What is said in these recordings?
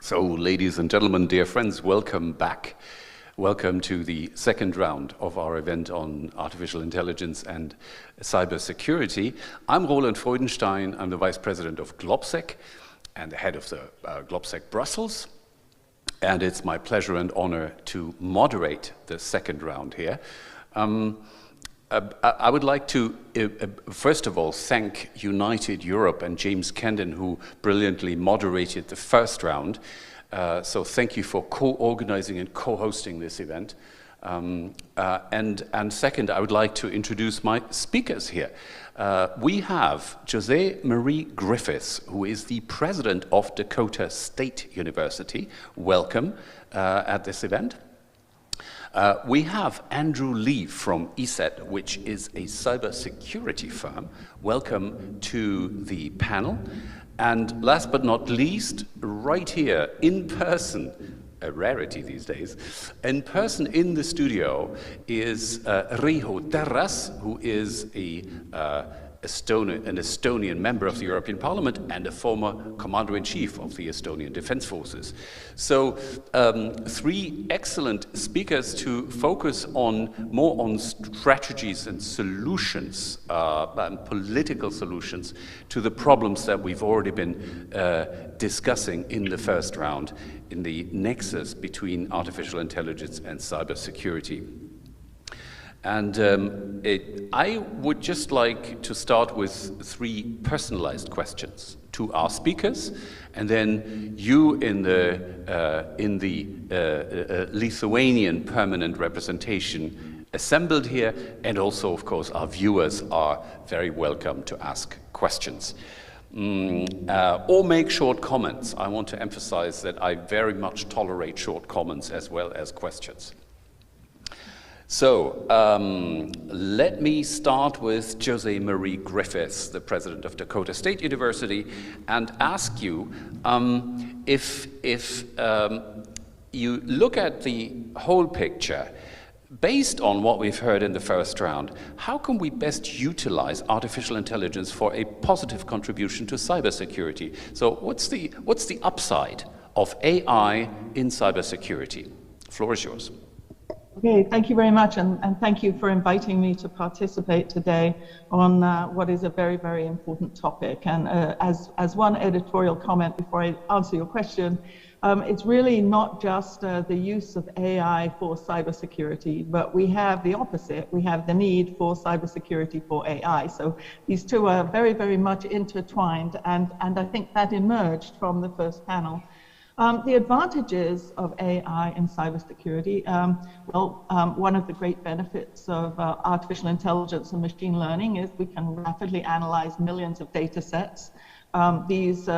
So, ladies and gentlemen, dear friends, welcome back. Welcome to the second round of our event on artificial intelligence and cybersecurity. I'm Roland Freudenstein. I'm the Vice President of GLOBSEC and the head of the GLOBSEC Brussels. And it's my pleasure and honor to moderate the second round here. I would like to, first of all, thank United Europe and James Candon, who brilliantly moderated the first round. So thank you for co-organizing and co-hosting this event. And second, I would like to introduce my speakers here. We have José Marie Griffiths, who is the president of Dakota State University. Welcome at this event. We have Andrew Lee from ESET, which is a cybersecurity firm. Welcome to the panel. And last but not least, right here in person, a rarity these days, in person in the studio is Riho Terras, who is an Estonian member of the European Parliament and a former Commander-in-Chief of the Estonian Defense Forces. So three excellent speakers to focus more on strategies and solutions, and political solutions to the problems that we've already been discussing in the first round in the nexus between artificial intelligence and cybersecurity. And I would just like to start with three personalized questions to our speakers, and then you in the Lithuanian permanent representation assembled here, and also, of course, our viewers are very welcome to ask questions. Or make short comments. I want to emphasize that I very much tolerate short comments as well as questions. So let me start with José Marie Griffiths, the president of Dakota State University, and ask you if you look at the whole picture, based on what we've heard in the first round, how can we best utilize artificial intelligence for a positive contribution to cybersecurity? So what's the upside of AI in cybersecurity? The floor is yours. Okay, thank you very much, and thank you for inviting me to participate today on what is a very, very important topic. And as one editorial comment before I answer your question, it's really not just the use of AI for cybersecurity, but we have the opposite. We have the need for cybersecurity for AI. So these two are very, very much intertwined, and I think that emerged from the first panel. The advantages of AI in cybersecurity, one of the great benefits of artificial intelligence and machine learning is we can rapidly analyze millions of data sets. These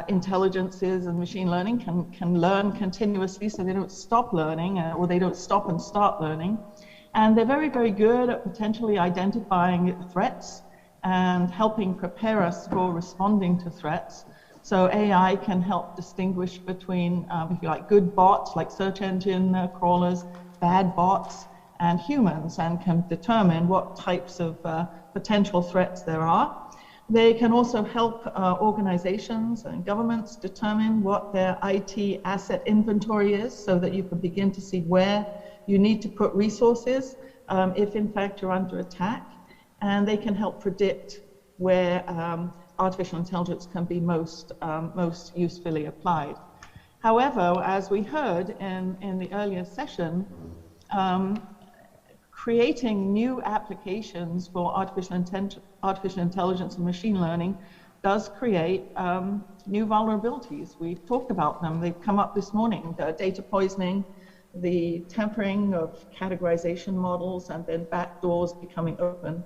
intelligences and machine learning can learn continuously, so they don't stop learning, or they don't stop and start learning. And they're very, very good at potentially identifying threats and helping prepare us for responding to threats. So AI can help distinguish between, if you like, good bots, like search engine crawlers, bad bots, and humans, and can determine what types of potential threats there are. They can also help organizations and governments determine what their IT asset inventory is, so that you can begin to see where you need to put resources if, in fact, you're under attack. And they can help predict where artificial intelligence can be most usefully applied. However, as we heard in the earlier session, creating new applications for artificial intelligence and machine learning does create new vulnerabilities. We've talked about them. They've come up this morning: the data poisoning, the tampering of categorization models, and then backdoors becoming open.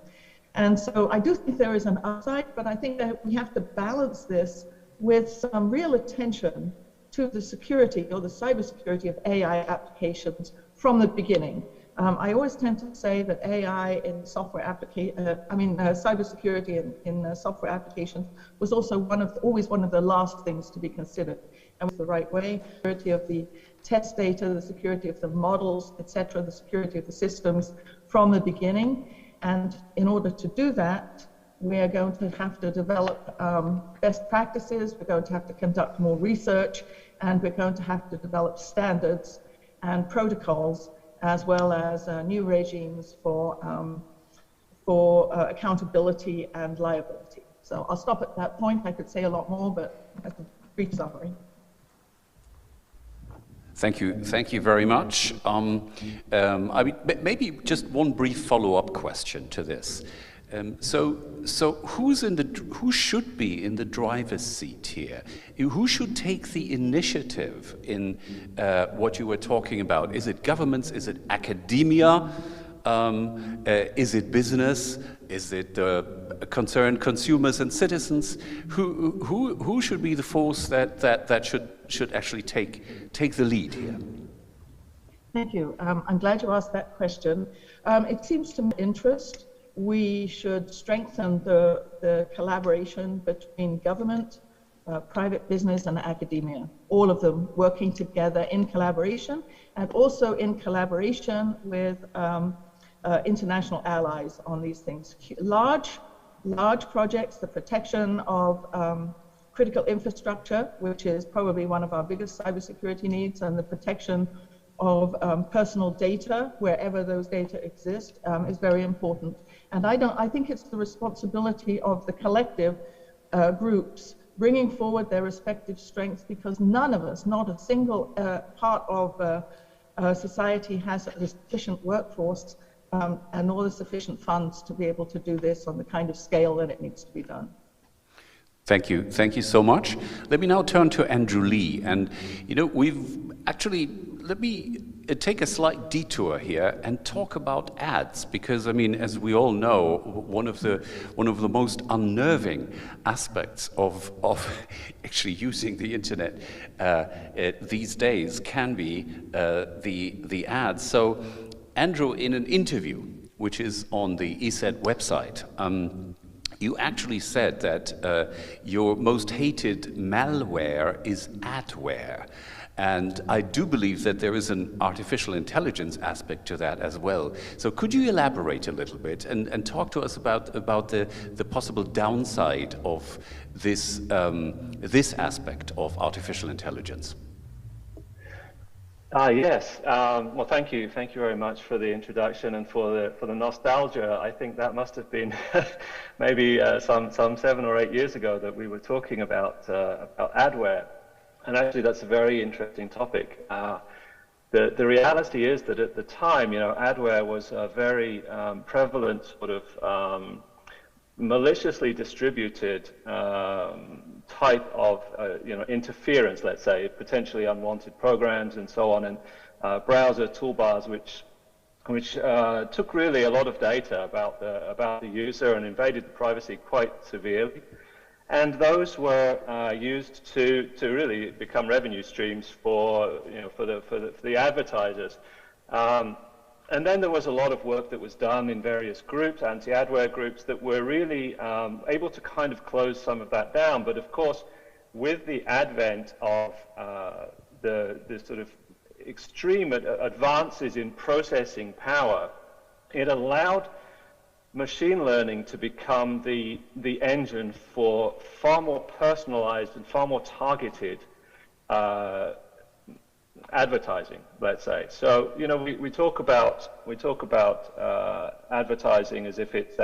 And so I do think there is an upside, but I think that we have to balance this with some real attention to the security or the cybersecurity of AI applications from the beginning. I always tend to say that AI in cybersecurity in software applications was also always one of the last things to be considered. And with the right way, the security of the test data, the security of the models, etc., the security of the systems from the beginning. And in order to do that, we are going to have to develop best practices. We're going to have to conduct more research and we're going to have to develop standards and protocols as well as new regimes for accountability and liability. So I'll stop at that point. I could say a lot more, but that's a brief summary. Thank you very much. I mean, maybe just one brief follow-up question to this. So who should be in the driver's seat here? Who should take the initiative in what you were talking about? Is it governments? Is it academia? Is it business? Is it concerned consumers and citizens? Who should be the force that should actually take the lead here? Thank you. I'm glad you asked that question. It seems to me interest. We should strengthen the collaboration between government, private business, and academia. All of them working together in collaboration, and also in collaboration with international allies on these things. Large projects, the protection of critical infrastructure, which is probably one of our biggest cybersecurity needs, and the protection of personal data, wherever those data exist, is very important. And I think it's the responsibility of the collective groups bringing forward their respective strengths, because none of us, not a single part of society has a sufficient workforce and all the sufficient funds to be able to do this on the kind of scale that it needs to be done. Thank you so much. Let me now turn to Andrew Lee, and let me take a slight detour here and talk about ads, because I mean, as we all know, one of the most unnerving aspects of actually using the internet these days can be the ads. So, Andrew, in an interview which is on the ESET website, you actually said that your most hated malware is adware. And I do believe that there is an artificial intelligence aspect to that as well. So could you elaborate a little bit and talk to us about the possible downside of this, this aspect of artificial intelligence? Yes. Well, thank you very much for the introduction and for the nostalgia. I think that must have been maybe some 7 or 8 years ago that we were talking about adware, and actually that's a very interesting topic. The reality is that at the time, adware was a very prevalent sort of maliciously distributed type of interference, let's say, potentially unwanted programs and so on, and browser toolbars which took really a lot of data about the user and invaded the privacy quite severely. And those were used to really become revenue streams for the advertisers. And then there was a lot of work that was done in various groups, anti-adware groups, that were really able to kind of close some of that down. But of course, with the advent of the sort of extreme advances in processing power, it allowed machine learning to become the engine for far more personalized and far more targeted advertising, let's say. So, we talk about advertising as if it's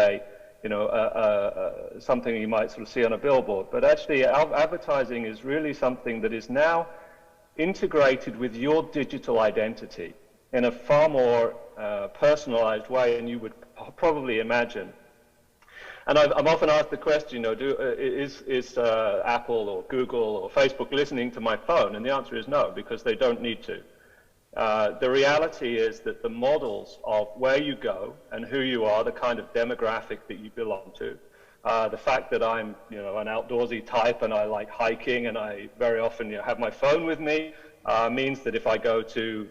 something you might sort of see on a billboard, but actually advertising is really something that is now integrated with your digital identity in a far more personalized way than you would probably imagine. And I'm often asked the question, is Apple or Google or Facebook listening to my phone? And the answer is no, because they don't need to. The reality is that the models of where you go and who you are, the kind of demographic that you belong to, the fact that I'm an outdoorsy type and I like hiking and I very often have my phone with me, means that if I go to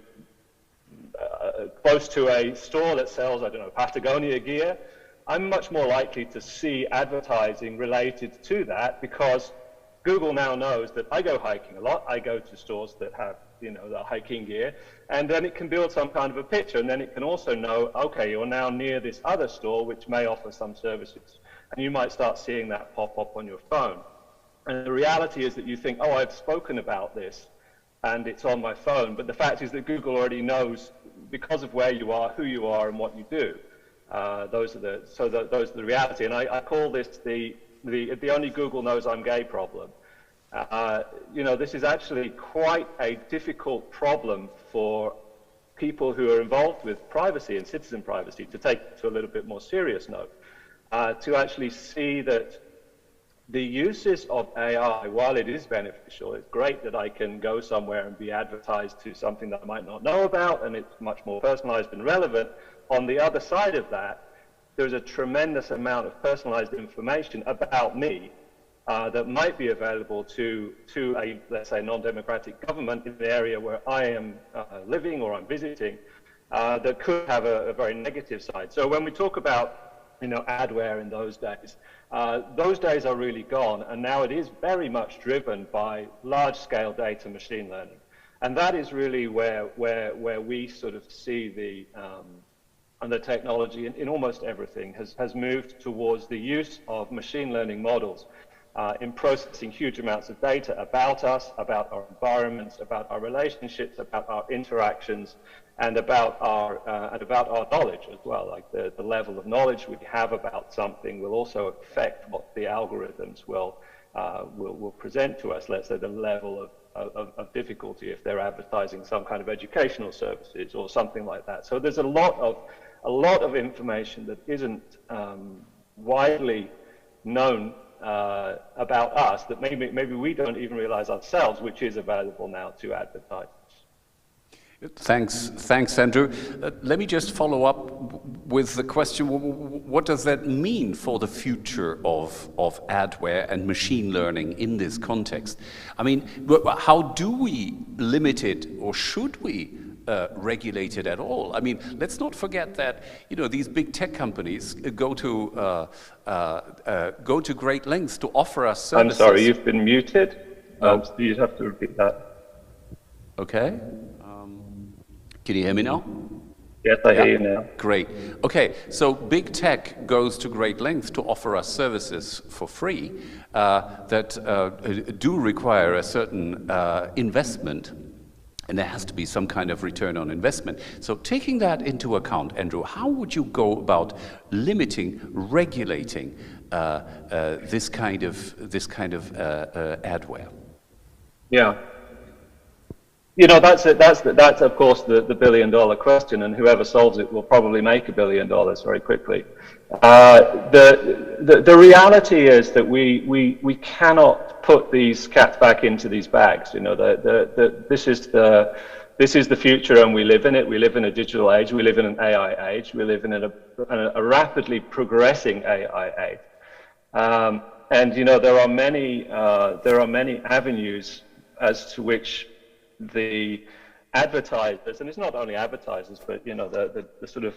close to a store that sells, Patagonia gear, I'm much more likely to see advertising related to that, because Google now knows that I go hiking a lot. I go to stores that have, the hiking gear, and then it can build some kind of a picture, and then it can also know, okay, you're now near this other store which may offer some services, and you might start seeing that pop up on your phone. And the reality is that you think, oh, I've spoken about this and it's on my phone. But the fact is that Google already knows, because of where you are, who you are, and what you do. Those are the reality. And I call this the only Google knows I'm gay problem. You know, this is actually quite a difficult problem for people who are involved with privacy and citizen privacy to take to a little bit more serious note, to actually see that the uses of AI, while it is beneficial, it's great that I can go somewhere and be advertised to something that I might not know about, and it's much more personalized and relevant. On the other side of that, there's a tremendous amount of personalized information about me that might be available to a, let's say, non-democratic government in the area where I am living or I'm visiting, that could have a very negative side. So when we talk about, you know, adware in those days are really gone, and now it is very much driven by large-scale data machine learning, and that is really where we sort of see the technology in almost everything has moved towards the use of machine learning models in processing huge amounts of data about us, about our environments, about our relationships, about our interactions, and about our knowledge as well. Like the level of knowledge we have about something will also affect what the algorithms will present to us. Let's say the level of difficulty if they're advertising some kind of educational services or something like that. So there's a lot of information that isn't widely known about us, that maybe we don't even realize ourselves, which is available now to advertisers. Thanks, Andrew. Let me just follow up with the question: what does that mean for the future of adware and machine learning in this context? I mean, how do we limit it, or should we regulate it at all? I mean, let's not forget that, you know, these big tech companies go to great lengths to offer us services. I'm sorry, you've been muted. You have to repeat that. Okay. Can you hear me now? Yes, I hear you now. Great. Okay, so big tech goes to great lengths to offer us services for free that do require a certain investment, and there has to be some kind of return on investment. So taking that into account, Andrew, how would you go about limiting, regulating this kind of adware? Yeah. You know, that's of course the billion-dollar question, and whoever solves it will probably make $1 billion very quickly. The reality is that we cannot put these cats back into these bags. You know, this is the future, and we live in it. We live in a digital age. We live in an AI age. We live in a rapidly progressing AI age. And you know, there are many avenues as to which the advertisers, and it's not only advertisers, but you know, the sort of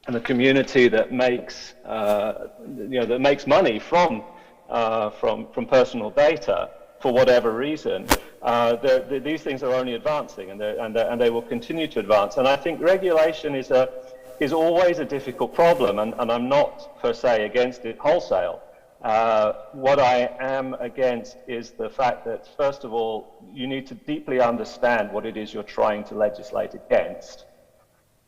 the community that makes that makes money from personal data for whatever reason, these things are only advancing, and they will continue to advance. And I think regulation is always a difficult problem, and I'm not per se against it wholesale. What I am against is the fact that, first of all, you need to deeply understand what it is you're trying to legislate against.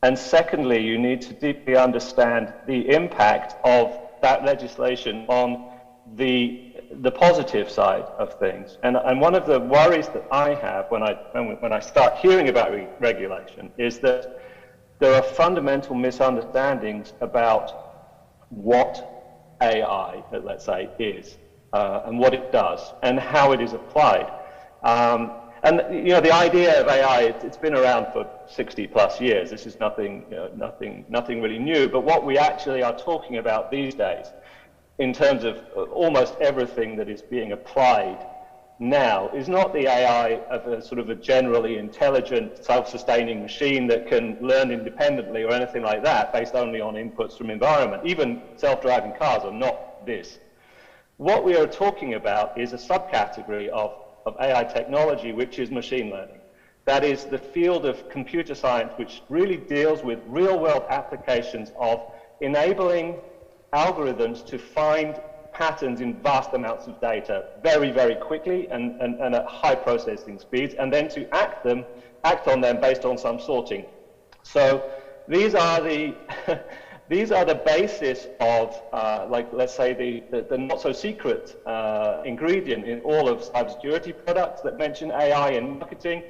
And secondly, you need to deeply understand the impact of that legislation on the positive side of things. And one of the worries that I have when I start hearing about regulation is that there are fundamental misunderstandings about what AI, let's say, is, and what it does, and how it is applied. And you know, the idea of AI, it's been around for 60 plus years. This is nothing really new. But what we actually are talking about these days, in terms of almost everything that is being applied now, is not the AI of a sort of a generally intelligent, self-sustaining machine that can learn independently or anything like that, based only on inputs from environment. Even self-driving cars are not this. What we are talking about is a subcategory of AI technology, which is machine learning. That is the field of computer science which really deals with real-world applications of enabling algorithms to find patterns in vast amounts of data very, very quickly and at high processing speeds, and then to act on them based on some sorting. So these are the these are the basis of, like, let's say, the not so secret ingredient in all of cybersecurity products that mention AI in marketing,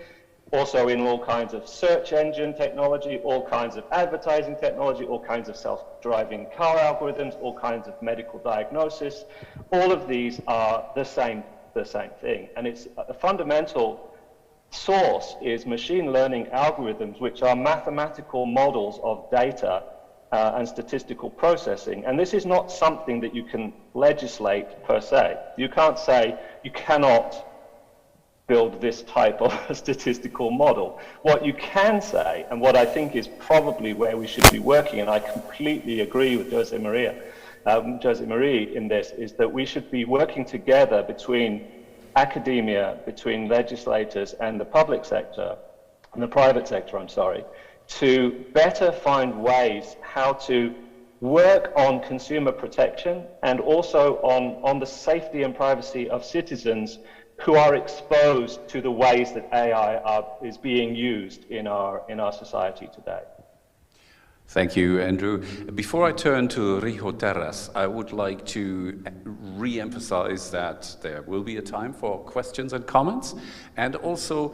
also in all kinds of search engine technology, all kinds of advertising technology, all kinds of self-driving car algorithms, all kinds of medical diagnosis. All of these are the same thing. And it's a fundamental source is machine learning algorithms, which are mathematical models of data and statistical processing. And this is not something that you can legislate per se. You can't say you cannot build this type of statistical model. What you can say, and what I think is probably where we should be working, and I completely agree with Jose Marie in this, is that we should be working together between academia, between legislators and the public sector, and the private sector, I'm sorry, to better find ways how to work on consumer protection and also on the safety and privacy of citizens who are exposed to the ways that AI is being used in our society today. Thank you, Andrew. Before I turn to Riho Terras, I would like to re-emphasize that there will be a time for questions and comments, and also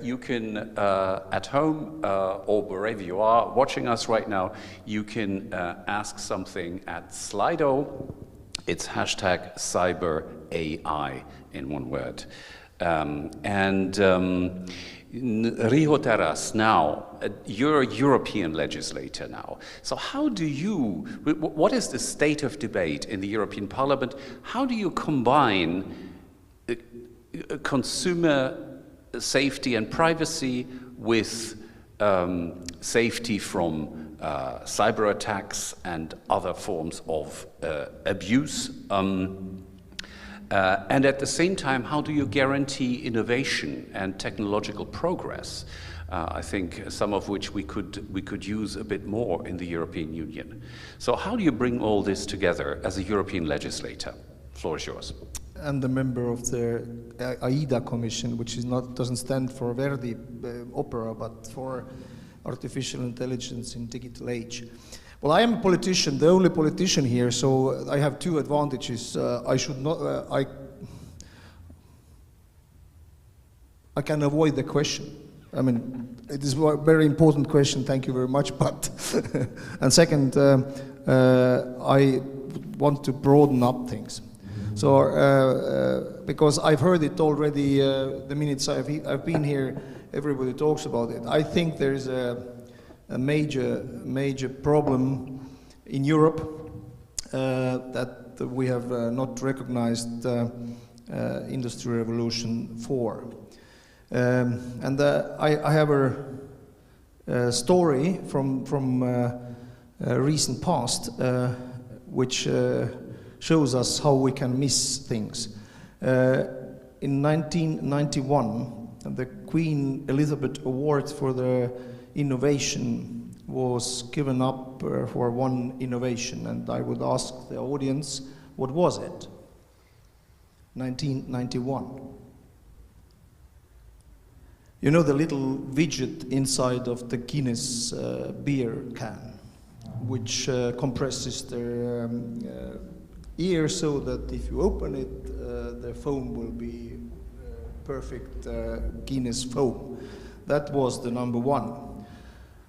you can, at home or wherever you are watching us right now, you can ask something at Slido. It's hashtag CyberAI in one word. Riho Terras, now, you're a European legislator now. So how do you, what is the state of debate in the European Parliament? How do you combine consumer safety and privacy with safety from cyber attacks and other forms of abuse? And at the same time, how do you guarantee innovation and technological progress? I think some of which we could use a bit more in the European Union. So how do you bring all this together as a European legislator? The floor is yours. I'm the member of the AIDA Commission, which doesn't stand for Verdi Opera, but for Artificial Intelligence in Digital Age. Well, I am a politician, the only politician here, so I have two advantages. I can avoid the question. I mean, it is a very important question, thank you very much, but, and second, I want to broaden up things. So, because I've heard it already, the minutes I've been here, everybody talks about it. I think there is a major problem in Europe that we have not recognized Industrial Revolution for. And I have a story from recent past which shows us how we can miss things. In 1991, the Queen Elizabeth Award for the innovation was given up for one innovation, and I would ask the audience, what was it? 1991. You know the little widget inside of the Guinness beer can, which compresses the ear so that if you open it, the foam will be perfect Guinness foam. That was the number one.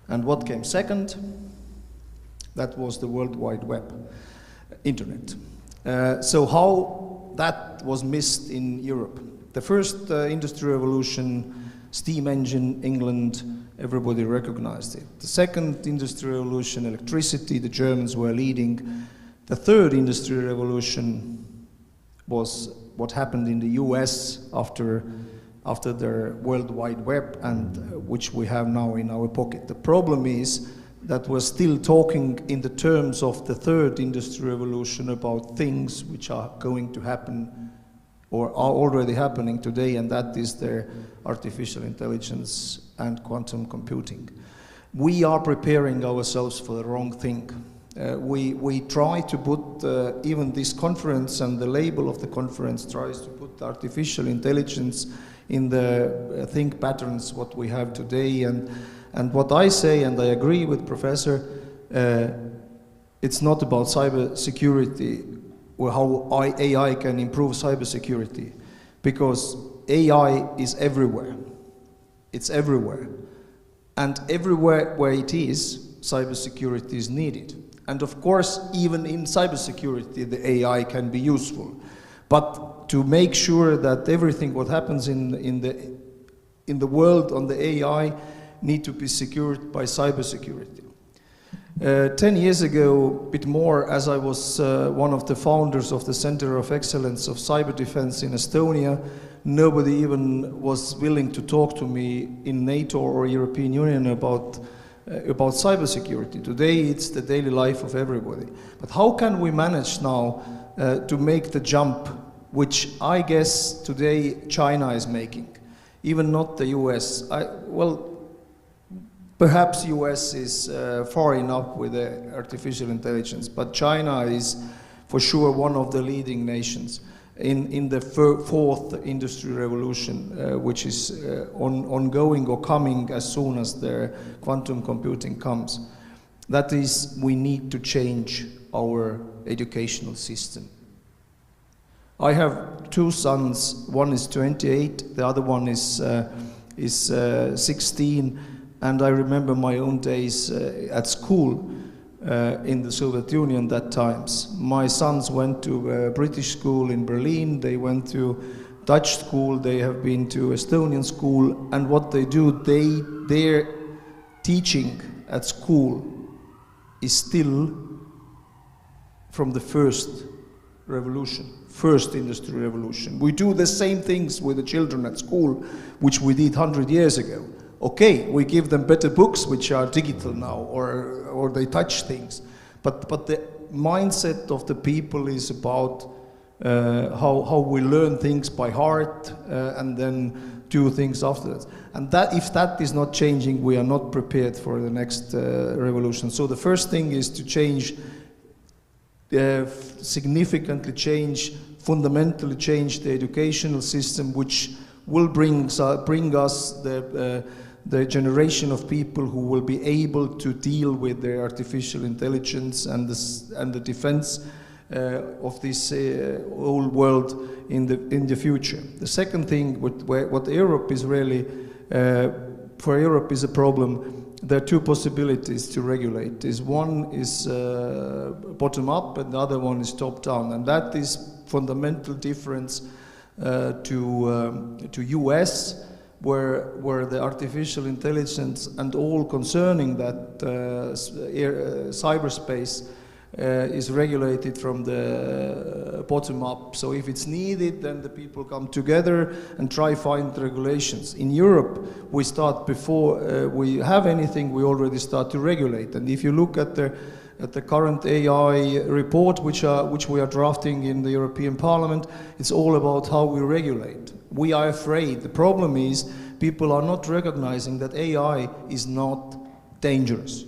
And what came second? That was the World Wide Web, Internet. So how that was missed in Europe? The first industrial revolution, steam engine, England, everybody recognized it. The second industrial revolution, electricity, the Germans were leading. The third industrial revolution was what happened in the US after the World Wide Web, and which we have now in our pocket. The problem is that we're still talking in the terms of the third industrial revolution about things which are going to happen or are already happening today, and that is the artificial intelligence and quantum computing. We are preparing ourselves for the wrong thing. We try to put, even this conference and the label of the conference tries to put artificial intelligence in the think patterns what we have today. And what I say, and I agree with Professor, it's not about cybersecurity or how AI can improve cybersecurity, because AI is everywhere. It's everywhere. And everywhere where it is, cybersecurity is needed. And of course, even in cybersecurity, the AI can be useful. But to make sure that everything what happens in the world on the AI need to be secured by cybersecurity. 10 years ago, a bit more, as I was one of the founders of the Center of Excellence of Cyber Defense in Estonia, nobody even was willing to talk to me in NATO or European Union about cybersecurity. Today, it's the daily life of everybody. But how can we manage now to make the jump, which I guess today China is making, even not the US? Perhaps US is far enough with the artificial intelligence, but China is for sure one of the leading nations in the fourth industrial revolution, which is ongoing or coming as soon as the quantum computing comes. That is, we need to change our educational system. I have two sons. One is 28, the other one is 16. And I remember my own days at school in the Soviet Union that times. My sons went to a British school in Berlin, they went to Dutch school, they have been to Estonian school, and what they do, their teaching at school is still from the first revolution, first industrial revolution. We do the same things with the children at school, which we did 100 years ago. Okay, we give them better books which are digital now, or they touch things, but the mindset of the people is about how we learn things by heart and then do things after that. And that, if that is not changing, we are not prepared for the next revolution. So the first thing is to change, significantly change, fundamentally change the educational system, which will bring us the generation of people who will be able to deal with the artificial intelligence and the defense of this whole world in the future. The second thing, what Europe is really, for Europe is a problem. There are two possibilities to regulate. One is bottom up and the other one is top down, and that is fundamental difference to US, where the artificial intelligence and all concerning that cyberspace is regulated from the bottom up. So if it's needed, then the people come together and try find regulations. In Europe, we start before we have anything, we already start to regulate. And if you look at the current AI report, which we are drafting in the European Parliament, it's all about how we regulate. We are afraid. The problem is people are not recognizing that AI is not dangerous.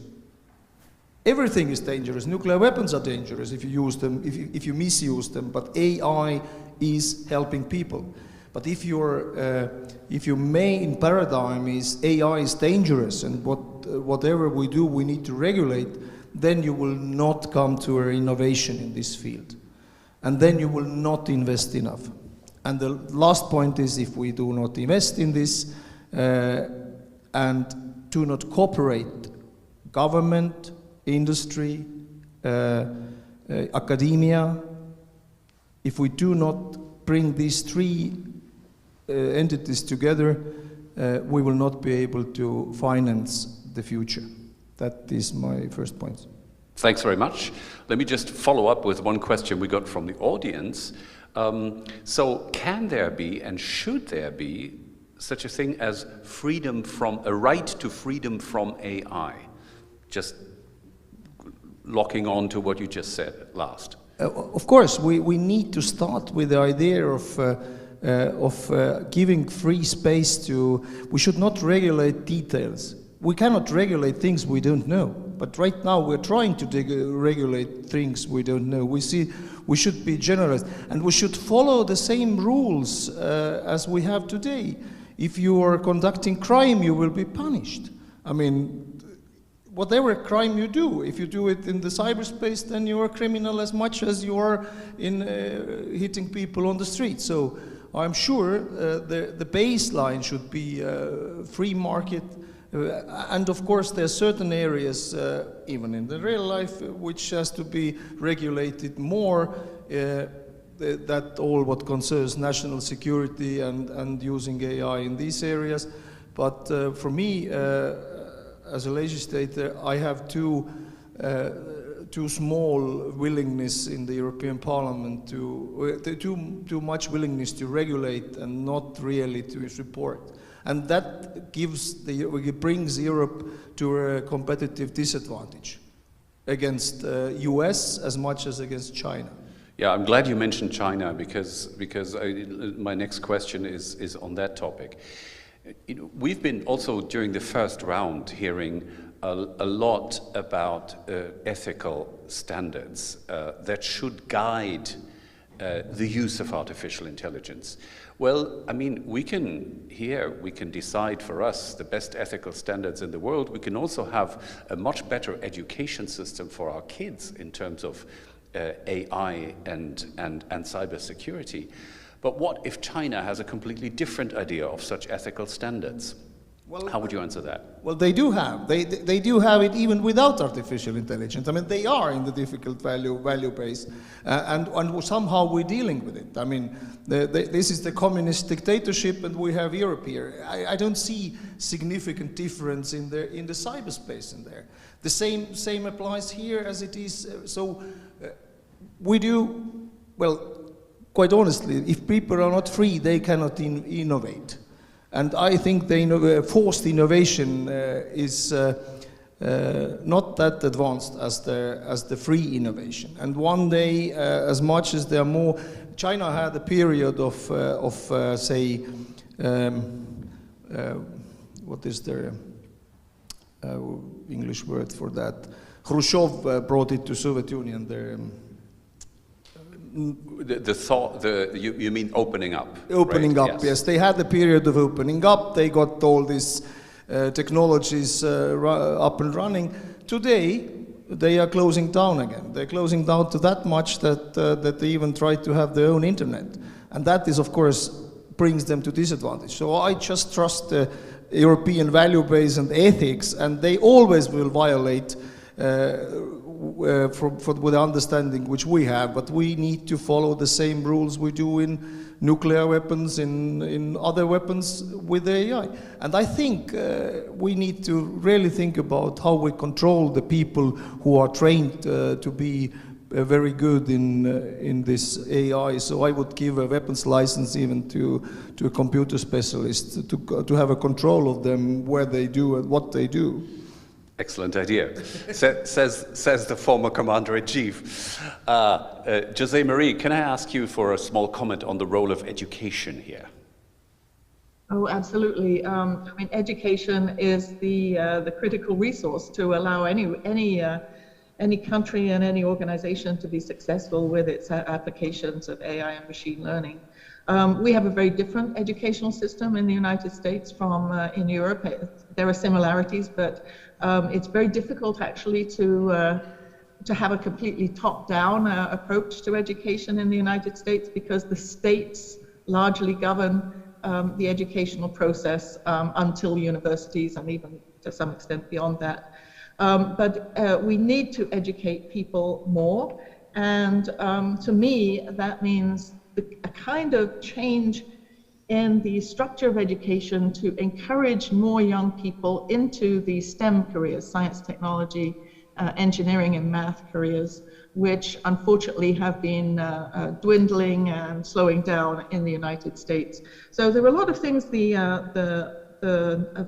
Everything is dangerous. Nuclear weapons are dangerous if you use them, if you misuse them, but AI is helping people. But if your main paradigm is AI is dangerous and whatever we do we need to regulate, then you will not come to an innovation in this field. And then you will not invest enough. And the last point is, if we do not invest in this and do not cooperate, government, industry, academia, if we do not bring these three entities together, we will not be able to finance the future. That is my first point. Thanks very much. Let me just follow up with one question we got from the audience. So can there be and should there be such a thing as a right to freedom from AI? Just locking on to what you just said at last. Of course, we need to start with the idea of giving free space to. We should not regulate details. We cannot regulate things we don't know. But right now we're trying to regulate things we don't know. We should be generalists, and we should follow the same rules as we have today. If you are conducting crime, you will be punished. I mean, whatever crime you do, if you do it in the cyberspace, then you are a criminal as much as you are in hitting people on the street. So I'm sure the baseline should be free market. And of course, there are certain areas, even in the real life, which has to be regulated more. That all what concerns national security and using AI in these areas. But for me, as a legislator, I have too small willingness in the European Parliament too much willingness to regulate and not really to support. And that brings Europe to a competitive disadvantage against US as much as against China. Yeah, I'm glad you mentioned China because my next question is on that topic. We've been also during the first round hearing a lot about ethical standards that should guide the use of artificial intelligence. Well, I mean, we can decide for us the best ethical standards in the world. We can also have a much better education system for our kids in terms of AI and cybersecurity. But what if China has a completely different idea of such ethical standards? Well, how would you answer that? Well, they do have. They do have it even without artificial intelligence. I mean, they are in the difficult value base, and somehow we're dealing with it. I mean, this is the communist dictatorship, and we have Europe here. I don't see significant difference in the cyberspace in there. The same applies here as it is. We do well. Quite honestly, if people are not free, they cannot innovate. And I think the forced innovation is not that advanced as the free innovation. And one day, as much as there are more, China had a period of say, what is the English word for that? Khrushchev brought it to Soviet Union. You mean opening up? Opening right? up, yes. They had a period of opening up. They got all these technologies up and running. Today, they are closing down again. They're closing down to that much that they even try to have their own internet. And that is, of course, brings them to disadvantage. So I just trust the European value base and ethics, and they always will violate with the understanding which we have, but we need to follow the same rules we do in nuclear weapons, in other weapons with AI. And I think we need to really think about how we control the people who are trained to be very good in this AI. So I would give a weapons license even to a computer specialist to have a control of them, where they do and what they do. Excellent idea, says the former Commander-in-Chief. Jose Marie, can I ask you for a small comment on the role of education here? Oh, absolutely. I mean, education is the critical resource to allow any country and any organization to be successful with its applications of AI and machine learning. We have a very different educational system in the United States from in Europe. There are similarities, but it's very difficult actually to have a completely top-down approach to education in the United States, because the states largely govern the educational process until universities, and even to some extent beyond that. But we need to educate people more, and to me that means a kind of change in the structure of education to encourage more young people into the STEM careers, science, technology, engineering and math careers, which unfortunately have been dwindling and slowing down in the United States. So there are a lot of things the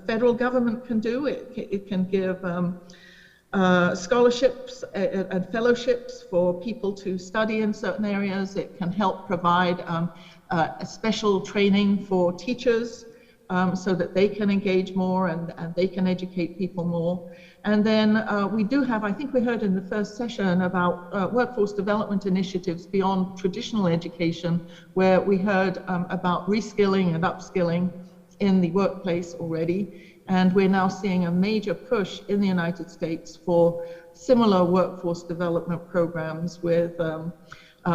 federal government can do. It can give scholarships and fellowships for people to study in certain areas. It can help provide a special training for teachers so that they can engage more and they can educate people more. And then we do have, I think we heard in the first session about workforce development initiatives beyond traditional education, where we heard about reskilling and upskilling in the workplace already. And we're now seeing a major push in the United States for similar workforce development programs with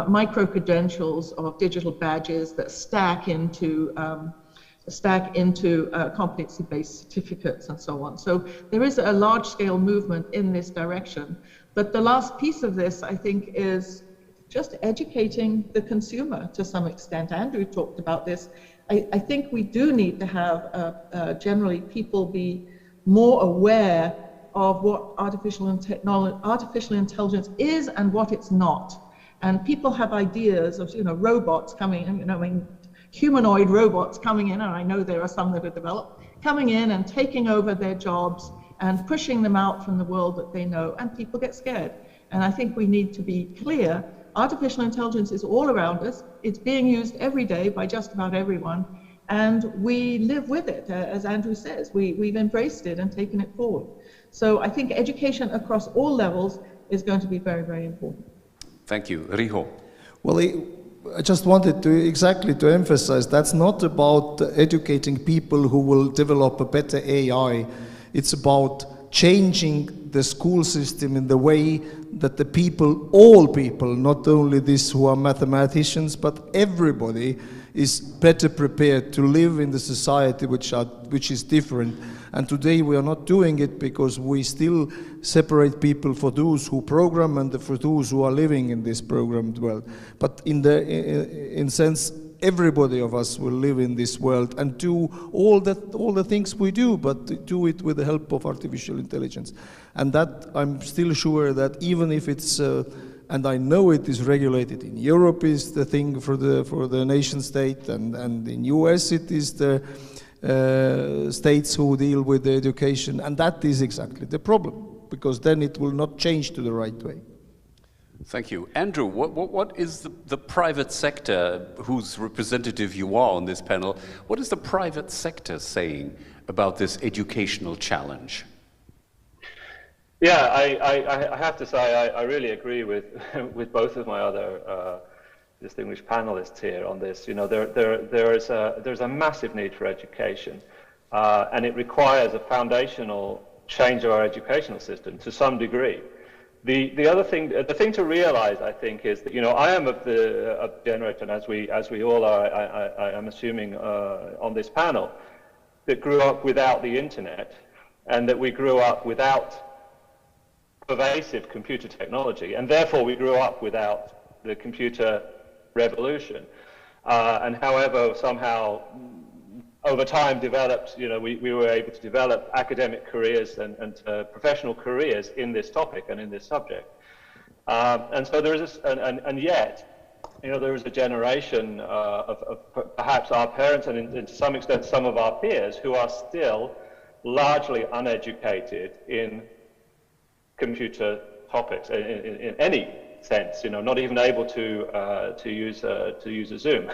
micro-credentials of digital badges that stack into competency-based certificates and so on. So there is a large-scale movement in this direction. But the last piece of this, I think, is just educating the consumer to some extent. Andrew talked about this. I think we do need to have generally people be more aware of what artificial intelligence is and what it's not. And people have ideas of, robots coming, humanoid robots coming in, and I know there are some that are developed, coming in and taking over their jobs and pushing them out from the world that they know, and people get scared. And I think we need to be clear, artificial intelligence is all around us, it's being used every day by just about everyone, and we live with it, as Andrew says, we've embraced it and taken it forward. So I think education across all levels is going to be very, very important. Thank you. Riho. Well, I just wanted to emphasize that's not about educating people who will develop a better AI. It's about changing the school system in the way that the people, all people, not only these who are mathematicians, but everybody is better prepared to live in the society which is different. And today we are not doing it because we still separate people for those who program and for those who are living in this programmed world. But in sense, everybody of us will live in this world and do all the things we do, but do it with the help of artificial intelligence. And that I'm still sure that even if it's and I know it is regulated in Europe is the thing for the nation state, and in US it is the states who deal with the education, and that is exactly the problem, because then it will not change to the right way. Thank you. Andrew, what is the private sector, whose representative you are on this panel, what is the private sector saying about this educational challenge? Yeah, I have to say I really agree with both of my other distinguished panelists here on this. There's a massive need for education, and it requires a foundational change of our educational system to some degree. The other thing, the thing to realize, I think, is that I am of the generation, as we all are, I am assuming on this panel, that grew up without the internet, and that we grew up without pervasive computer technology, and therefore we grew up without the computer revolution. And however, somehow over time developed, we were able to develop academic careers and professional careers in this topic and in this subject. And so there is and yet, there is a generation of perhaps our parents and to some extent some of our peers who are still largely uneducated in computer topics in any sense, not even able to use a Zoom,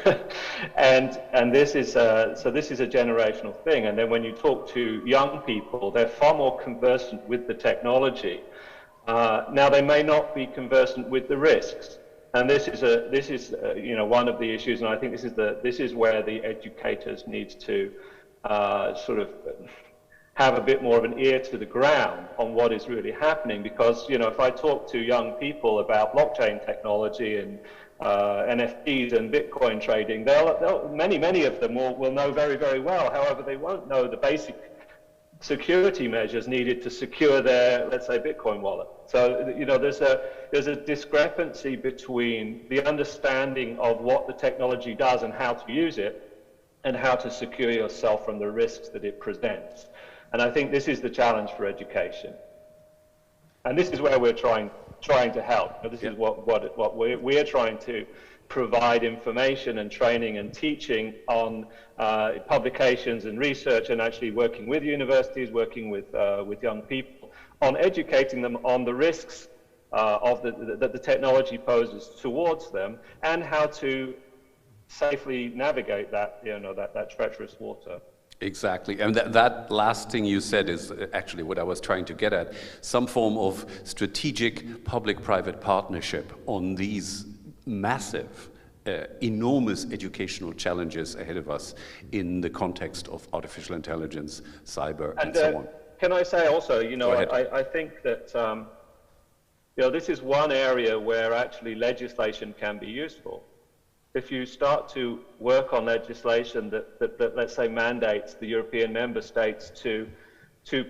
and this is so this is a generational thing. And then when you talk to young people, they're far more conversant with the technology. Now they may not be conversant with the risks, and this is one of the issues. And I think this is where the educators need to sort of have a bit more of an ear to the ground on what is really happening, because if I talk to young people about blockchain technology and NFTs and Bitcoin trading, many of them will know very, very well. However, they won't know the basic security measures needed to secure their, let's say, Bitcoin wallet. So there's a discrepancy between the understanding of what the technology does and how to use it, and how to secure yourself from the risks that it presents. And I think this is the challenge for education, and this is where we're trying to help. This is what we're trying to provide information and training and teaching on publications and research, and actually working with universities, working with young people on educating them on the risks that the technology poses towards them, and how to safely navigate that that treacherous water. Exactly, and that last thing you said is actually what I was trying to get at. Some form of strategic public-private partnership on these massive, enormous educational challenges ahead of us in the context of artificial intelligence, cyber, and so on. Can I say also, I think that this is one area where actually legislation can be useful. If you start to work on legislation that let's say mandates the European member states to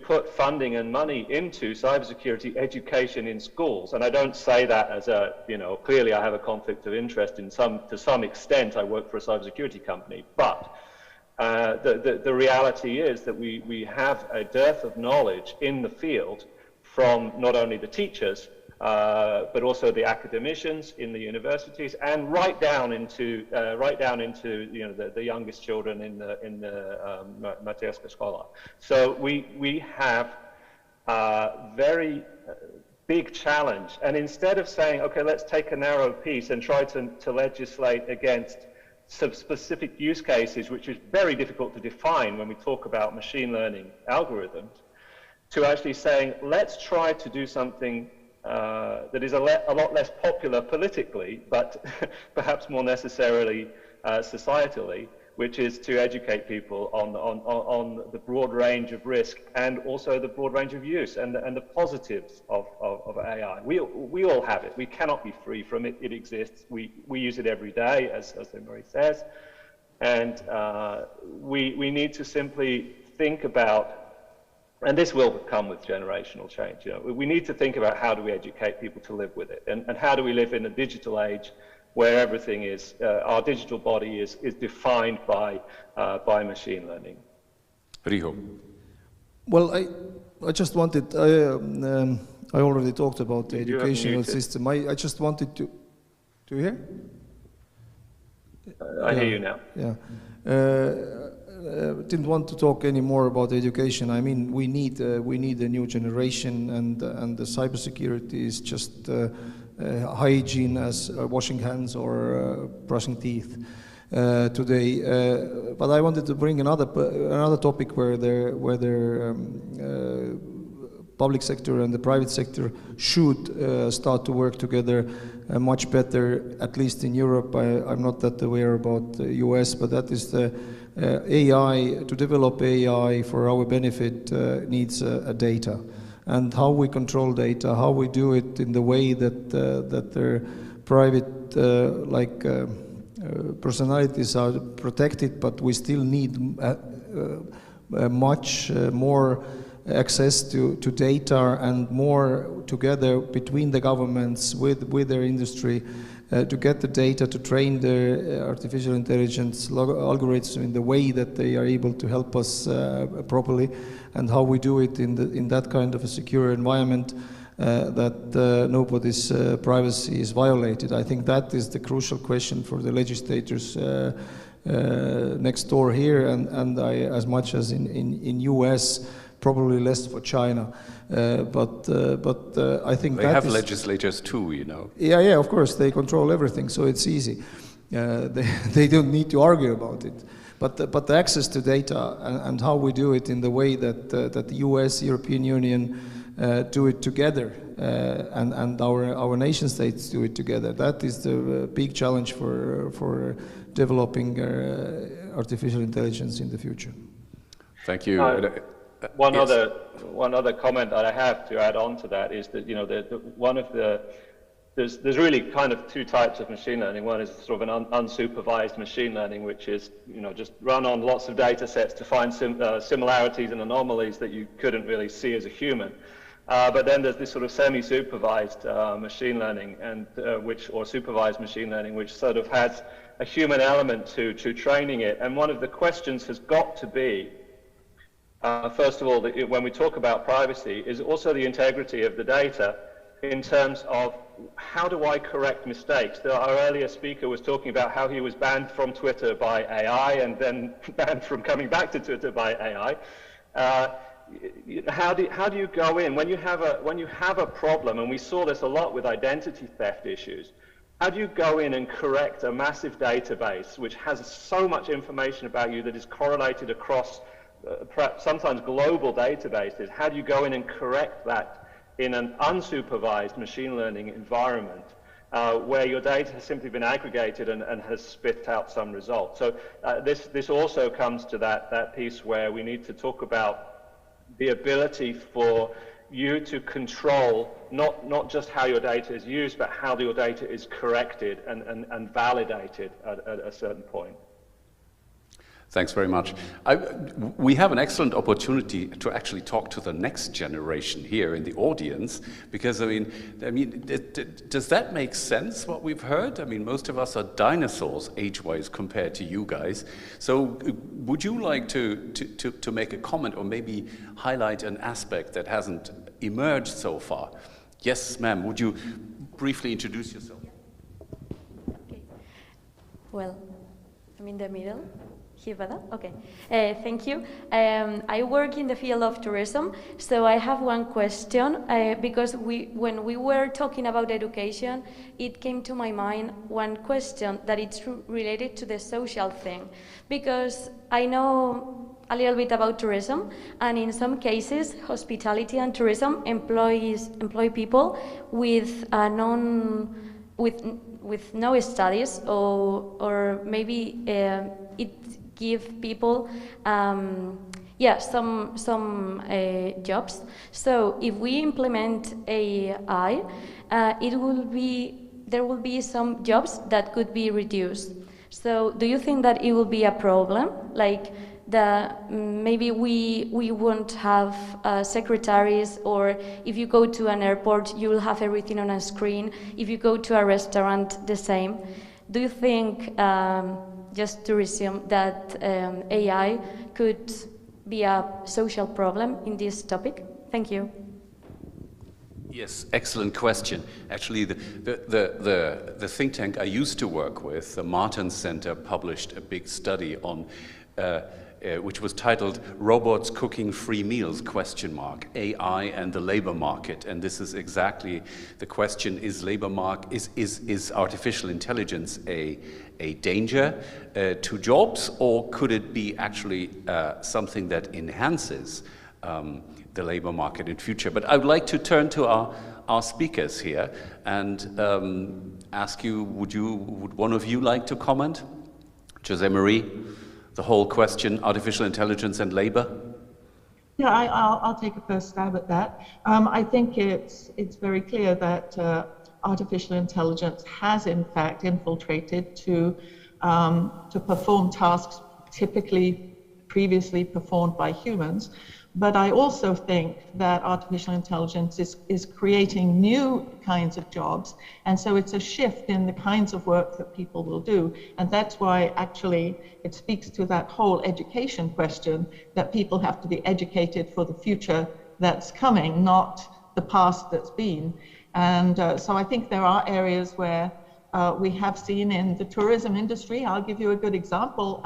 put funding and money into cybersecurity education in schools, and I don't say that as a, clearly I have a conflict of interest to some extent. I work for a cybersecurity company, but the reality is that we have a dearth of knowledge in the field from not only the teachers, but also the academicians in the universities, and right down into the youngest children in the Mateřská škola. So we have a very big challenge, and instead of saying, okay, let's take a narrow piece and try to legislate against some specific use cases, which is very difficult to define when we talk about machine learning algorithms, to actually saying, let's try to do something that is a lot less popular politically, but perhaps more necessarily societally, which is to educate people on the broad range of risk and also the broad range of use and the positives of AI. We all have it. We cannot be free from it. It exists. We use it every day, as Marie says, and we need to simply think about. And this will come with generational change. We need to think about how do we educate people to live with it, and how do we live in a digital age where everything is, our digital body is defined by machine learning. Riho. Well, I just wanted, I already talked about the educational system. I just wanted to you hear? I hear you now. Yeah. Didn't want to talk any more about education. I mean, we need a new generation, and the cybersecurity is just hygiene as washing hands or brushing teeth today. But I wanted to bring another topic where public sector and the private sector should start to work together much better, at least in Europe. I'm not that aware about the US, but that is the AI. To develop AI for our benefit needs data, and how we control data, how we do it in the way that their private personalities are protected, but we still need much more access to data, and more together between the governments with their industry to get the data to train the artificial intelligence algorithms in the way that they are able to help us properly, and how we do it in that kind of a secure environment that nobody's privacy is violated. I think that is the crucial question for the legislators next door here, and as much as in US, probably less for China, but I think they have legislators too, Yeah, of course, they control everything, so it's easy. They don't need to argue about it. But the access to data and how we do it in the way that the US, European Union do it together, and our nation states do it together. That is the big challenge for developing artificial intelligence in the future. Thank you. One other comment that I have to add on to that is that there's really kind of two types of machine learning. One is sort of an unsupervised machine learning, which is just run on lots of data sets to find similarities and anomalies that you couldn't really see as a human. But then there's this sort of semi-supervised machine learning, or supervised machine learning, which sort of has a human element to training it. And one of the questions has got to be, first of all, when we talk about privacy, is also the integrity of the data in terms of how do I correct mistakes? Our earlier speaker was talking about how he was banned from Twitter by AI and then banned from coming back to Twitter by AI. How do you go in when you have a problem, and we saw this a lot with identity theft issues? How do you go in and correct a massive database which has so much information about you that is correlated across perhaps sometimes global databases, how do you go in and correct that in an unsupervised machine learning environment where your data has simply been aggregated and has spit out some result? So this also comes to that piece where we need to talk about the ability for you to control not just how your data is used, but how your data is corrected and validated at a certain point. Thanks very much. We have an excellent opportunity to actually talk to the next generation here in the audience, because I mean, does that make sense, what we've heard? I mean, most of us are dinosaurs age-wise compared to you guys. So would you like to make a comment or maybe highlight an aspect that hasn't emerged so far? Yes, ma'am, would you briefly introduce yourself? Okay. Well, I'm in the middle. Okay, thank you. I work in the field of tourism, so I have one question, because when we were talking about education, it came to my mind one question that it's related to the social thing, because I know a little bit about tourism, and in some cases, hospitality and tourism employ people with no studies, or maybe it give people some jobs. So if we implement AI, there will be some jobs that could be reduced. So do you think that it will be a problem? Like maybe we won't have secretaries, or if you go to an airport, you will have everything on a screen. If you go to a restaurant, the same. Do you think, just to resume, that AI could be a social problem in this topic? Thank you. Yes, excellent question. Actually, the think tank I used to work with, the Martin Center, published a big study on which was titled "Robots Cooking Free Meals? AI and the Labor Market." And this is exactly the question: is is artificial intelligence a danger to jobs, or could it be actually something that enhances the labor market in future? But I would like to turn to our speakers here and ask you, would one of you like to comment? Jose Marie, the whole question, artificial intelligence and labor? Yeah, I'll take a first stab at that. I think it's very clear that artificial intelligence has in fact infiltrated to perform tasks typically previously performed by humans. But I also think that artificial intelligence is creating new kinds of jobs, and so it's a shift in the kinds of work that people will do. And that's why actually it speaks to that whole education question, that people have to be educated for the future that's coming, not the past that's been. And so I think there are areas where we have seen in the tourism industry. I'll give you a good example.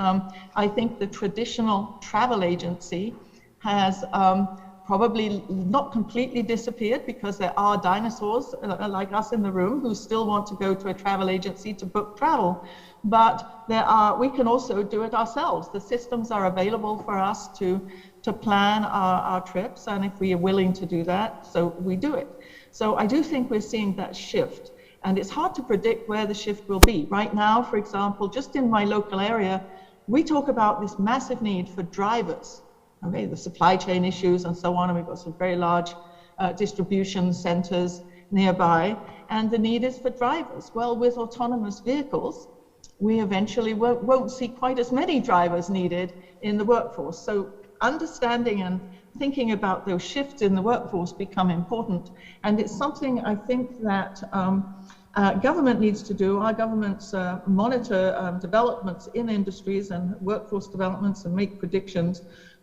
I think the traditional travel agency has probably not completely disappeared, because there are dinosaurs like us in the room who still want to go to a travel agency to book travel. But we can also do it ourselves. The systems are available for us to plan our trips, and if we are willing to do that, so we do it. So I do think we're seeing that shift, and it's hard to predict where the shift will be. Right now, for example, just in my local area, we talk about this massive need for drivers. Okay, the supply chain issues and so on, and we've got some very large distribution centers nearby, and the need is for drivers. Well, with autonomous vehicles, we eventually won't see quite as many drivers needed in the workforce. So understanding and thinking about those shifts in the workforce become important, and it's something I think that government needs to do. Our governments monitor developments in industries and workforce developments and make predictions.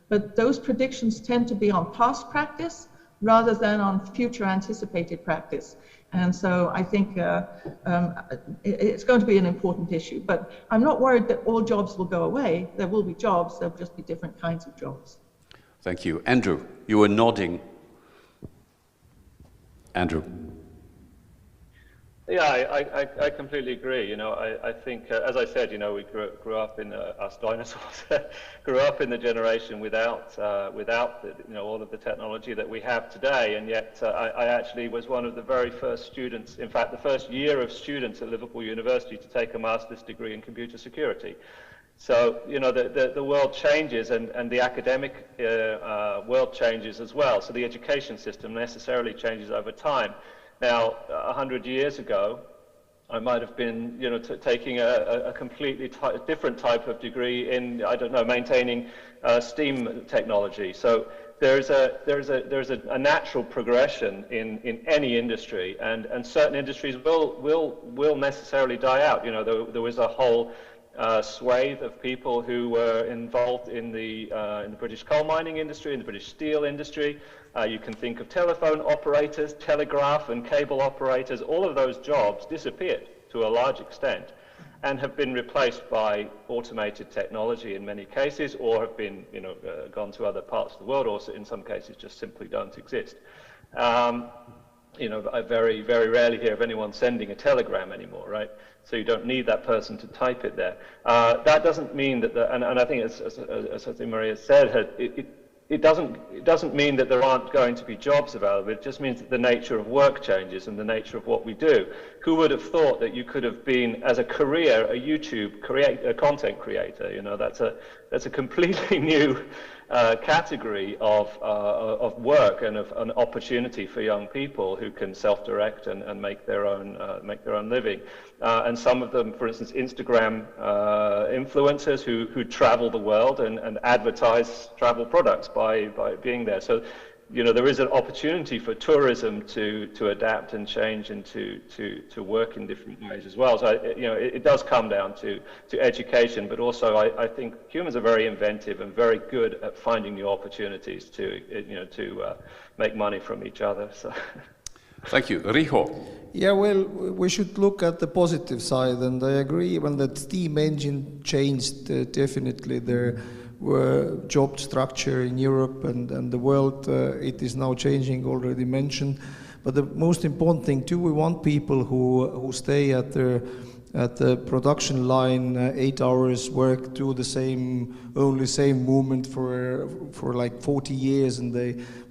But those predictions tend to be on past practice rather than on future anticipated practice. And so I think it's going to be an important issue. But I'm not worried that all jobs will go away. There will be jobs, there'll just be different kinds of jobs. Thank you. Andrew, you were nodding. Andrew. Yeah, I completely agree. You know, I think, as I said, you know, we grew up in us dinosaurs grew up in the generation without the, you know, all of the technology that we have today, and yet I actually was one of the very first students, in fact, the first year of students at Liverpool University to take a master's degree in computer security. So, you know, the world changes, and the academic world changes as well. So the education system necessarily changes over time. Now, 100 years ago, I might have been, you know, taking a completely different type of degree in, I don't know, maintaining steam technology. So there's a natural progression in any industry, and certain industries will necessarily die out. You know, there was a whole swathe of people who were involved in the British coal mining industry, in the British steel industry. You can think of telephone operators, telegraph and cable operators. All of those jobs disappeared to a large extent and have been replaced by automated technology in many cases, or have been, you know, gone to other parts of the world, or in some cases just simply don't exist. You know, I very, very rarely hear of anyone sending a telegram anymore, right? So you don't need that person to type it there. That doesn't mean that, and I think as Maria said, it doesn't mean that there aren't going to be jobs available. It just means that the nature of work changes and the nature of what we do. Who would have thought that you could have been, as a career, a YouTube content creator? You know, that's a completely new category of work and of an opportunity for young people who can self-direct and make their own living. And some of them, for instance, Instagram influencers who travel the world and advertise travel products by being there. So, you know, there is an opportunity for tourism to adapt and change and to work in different ways as well. So, you know, it does come down to education, but also I think humans are very inventive and very good at finding new opportunities to make money from each other. So. Thank you. Riho. Yeah, well, we should look at the positive side, and I agree when the steam engine changed, definitely there were job structure in Europe and the world, it is now changing, already mentioned. But the most important thing too, we want people who stay at the production line 8 hours, work, do the same movement for like 40 years, and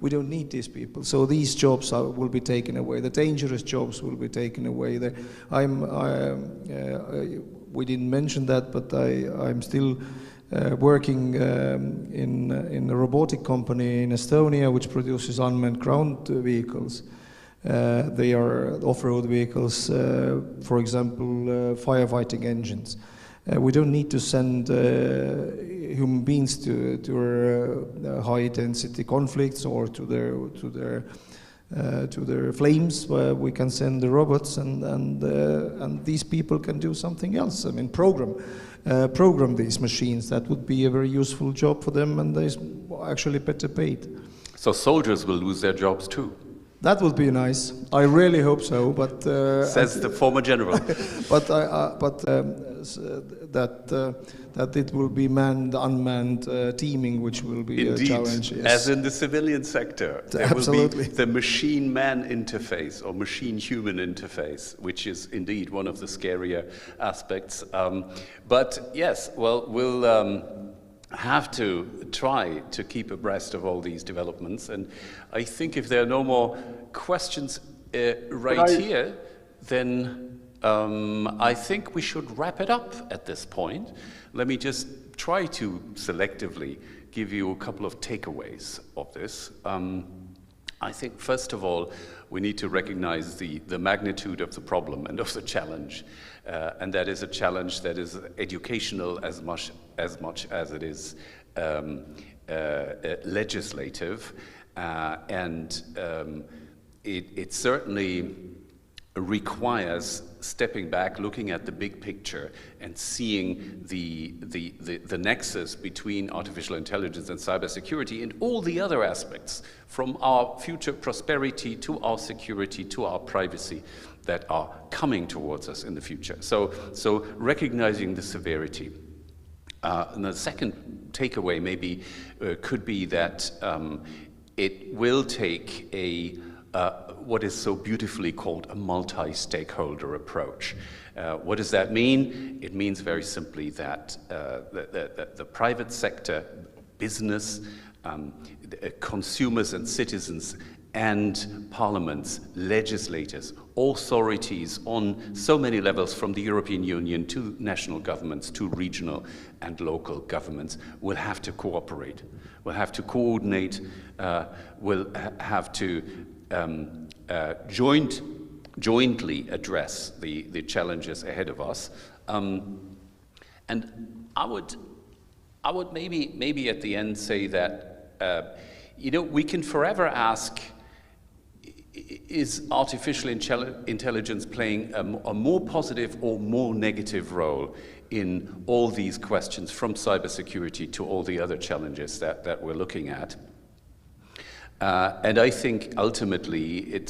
we don't need these people. So these jobs will be taken away. The dangerous jobs will be taken away. We didn't mention that, but I'm still working in a robotic company in Estonia, which produces unmanned ground vehicles. They are off-road vehicles, for example, firefighting engines. We don't need to send human beings to high-density conflicts or to their flames. We can send the robots, and these people can do something else. I mean, program these machines. That would be a very useful job for them, and they're actually better paid. So soldiers will lose their jobs too. That would be nice. I really hope so, but says the former general. but that it will be manned, unmanned teaming, which will be Indeed, a challenge. Yes. As in the civilian sector, there Absolutely. will be the machine-man interface or machine-human interface, which is indeed one of the scarier aspects. But yes, well, we'll have to try to keep abreast of all these developments. And I think if there are no more questions here, then I think we should wrap it up at this point. Let me just try to selectively give you a couple of takeaways of this. I think, first of all, we need to recognize the magnitude of the problem and of the challenge. And that is a challenge that is educational as much as it is legislative. And it certainly requires stepping back, looking at the big picture, and seeing the nexus between artificial intelligence and cybersecurity and all the other aspects, from our future prosperity to our security to our privacy, that are coming towards us in the future. So recognizing the severity. And the second takeaway maybe could be that it will take a what is so beautifully called a multi-stakeholder approach. What does that mean? It means very simply that the private sector, business, consumers and citizens, and parliaments, legislators, authorities on so many levels, from the European Union to national governments to regional and local governments, will have to cooperate, will have to coordinate, will have to jointly address the challenges ahead of us. And I would maybe at the end say that we can forever ask, is artificial intelligence playing a more positive or more negative role in all these questions, from cybersecurity to all the other challenges that we're looking at? And I think ultimately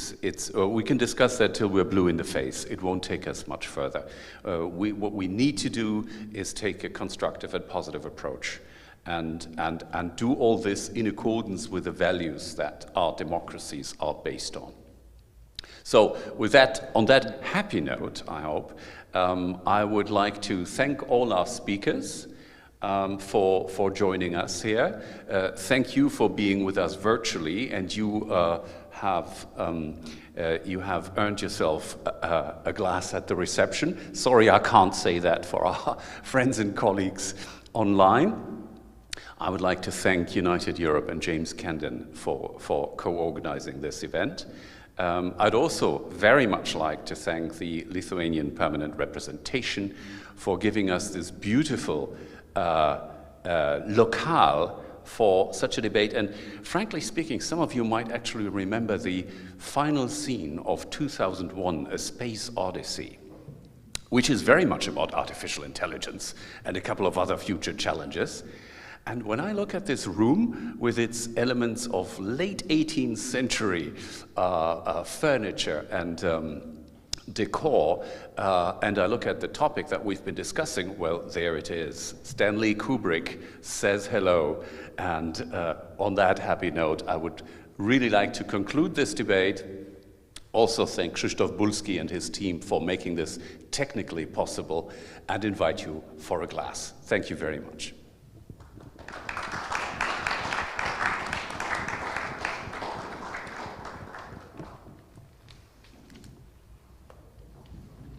we can discuss that till we're blue in the face. It won't take us much further. What we need to do is take a constructive and positive approach, and do all this in accordance with the values that our democracies are based on. So with that, on that happy note, I hope, I would like to thank all our speakers for joining us here. Thank you for being with us virtually, and you have earned yourself a glass at the reception. Sorry, I can't say that for our friends and colleagues online. I would like to thank United Europe and James Candon for co-organizing this event. I'd also very much like to thank the Lithuanian Permanent Representation for giving us this beautiful locale for such a debate. And frankly speaking, some of you might actually remember the final scene of 2001, A Space Odyssey, which is very much about artificial intelligence and a couple of other future challenges. And when I look at this room with its elements of late 18th century furniture and decor, and I look at the topic that we've been discussing, well, there it is. Stanley Kubrick says hello. And on that happy note, I would really like to conclude this debate. Also thank Krzysztof Bulski and his team for making this technically possible, and invite you for a glass. Thank you very much.